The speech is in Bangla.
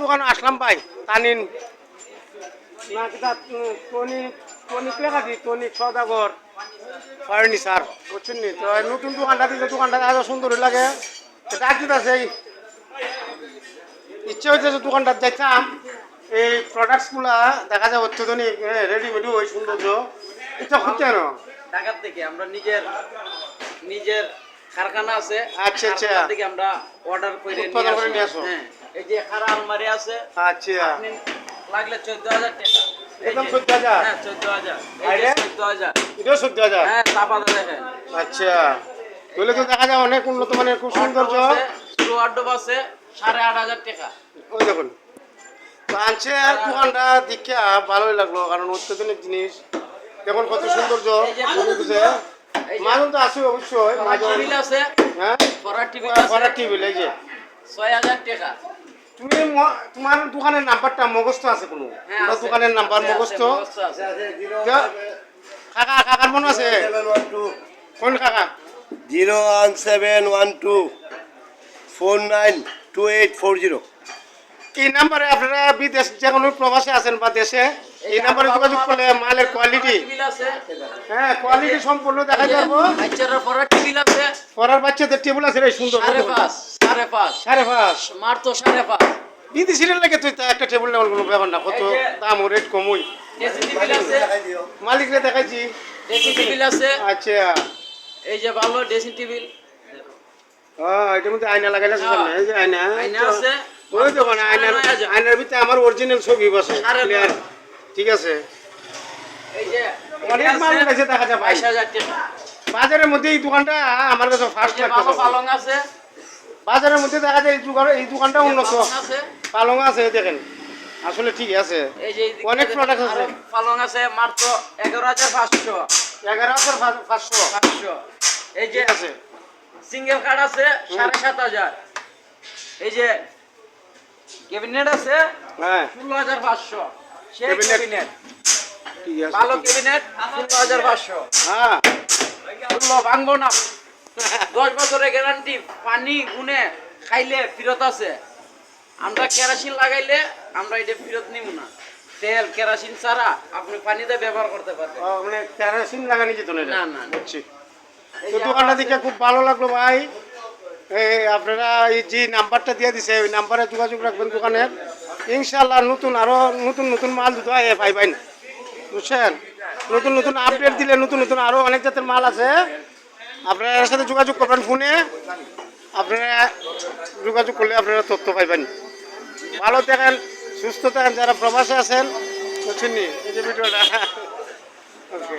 দোকানে আসলাম ভাই তানিন না কিতা টনিক লেখা দি টনিক সদাগর ফার্নিচার বুঝছেন নি তো নতুন দোকানটা দিলে দোকানটা আরো সুন্দর লাগে ডাক দিতেছে ইচ্ছে হচ্ছে যে দোকানটা যাইতাম এই প্রোডাক্টসগুলা দেখা যায় অত্যাধুনিক রেডিমেড ওই সৌন্দর্য ইচ্ছা হচ্ছে না ঢাকার থেকে আমরা নিজের কারখানা আছে আচ্ছা আচ্ছা কারখানা থেকে আমরা অর্ডার করে উৎপাদন করে নিয়ে আসো হ্যাঁ এই যে খারা আলমারি আছে আচ্ছা আপনি লাগলে 14000 টাকা একদম 14000 হ্যাঁ 14000 এই যে 14000 এটাও 14000 হ্যাঁ চাপাটা দেখেন আচ্ছা তাহলে তো দেখা যায় অনেক উন্নত মানের খুব সৌন্দর্য পুরো আড্ডব আছে 8500 টাকা ওই দেখুন তো আনছে দোকানটা দেখে ভালোই লাগলো কারণ অত্যাধুনিক জিনিস দেখুন কত সৌন্দর্য মাজন তো আছে অবশ্যই টেবিল আছে হ্যাঁ ফরার টেবিল এই যে 6000 টাকা তুমি তোমার দোকানের নাম্বারটা মুখস্থ আছে কোনো দোকানের নাম্বার মুখস্থ কাকার মনে আছে কোন কাকা 01712492840 এই নাম্বারে আপনারা বিদেশ যে কোনো প্রবাসে আছেন বা দেশে এই নাম্বারে যোগাযোগ করলে মালের কোয়ালিটি হ্যাঁ কোয়ালিটি সম্পূর্ণ দেখা যাবো বাচ্চারা ফরার টেবিল আছে পড়ার বাচ্চাদের টেবিল আছে রে সুন্দর 5.5 মার তো 5.5 বিদেশির লাগে তুই তা একটা টেবিল নেওয়ার কোনো ব্যাপার না কত দাম ও রেট কমই ড্রেসিং টেবিল আছে মালিকরে দেখাইছি ড্রেসিং টেবিল আছে আচ্ছা এই যে ভালো ড্রেসিং টেবিল এটার মধ্যে আয়না লাগাইলে আছে সামনে এই যে আয়না আছে ওই দেখুন আয়নার ভিতরে আমার অরিজিনাল ছবি বসে ক্লিয়ার ঠিক আছে এই যে অনেক মাল আছে দেখা যায় 22000 টাকা বাজারের মধ্যে এই দোকানটা আমার কাছে ফার্স্ট ভালো লাগছে পালং আছে বাজারের মধ্যে দেখা যায় এই দোকানটা উন্নত পালং আছে পালং আছে দেখেন আসলে ঠিক আছে এই যে অনেক প্রোডাক্ট আছে পালং আছে মাত্র 11500 11500 এই যে আছে সিঙ্গেল কার্ড আছে 7500 এই যে ক্যাবিনেট আছে হ্যাঁ 16500 সেই Cabinet। ক্যাবিনেট ঠিক আছে ভালো ক্যাবিনেট 16500 হ্যাঁ বললো ভাঙবো না 10 বছরের গ্যারান্টি পানি গুনে খাইলে ফেরত আছে আমরা কেরোসিন লাগাইলে আমরা এটা ফেরত নিব না তেল কেরোসিন ছাড়া আপনি পানিতে ব্যবহার করতে পারবেন মানে কেরোসিন লাগানি যেত না না না বুঝছি তো দোকানটা দেখে খুব ভালো লাগলো ভাই আপনারা এই যে নাম্বারটা দিয়ে দিছে ওই নাম্বারে যোগাযোগ রাখবেন দোকানের ইনশাল্লাহ আরো নতুন মাল দুটো পাইবেন বুঝছেন নতুন আপডেট দিলে নতুন আরো অনেক জাতের মাল আছে আপনারা এর সাথে যোগাযোগ করবেন ফোনে আপনারা যোগাযোগ করলে আপনারা তথ্য পাইবেন ভালো থাকেন সুস্থ থাকেন যারা প্রবাসে আছেন বুঝছেন নি এই যে ভিডিওটা ওকে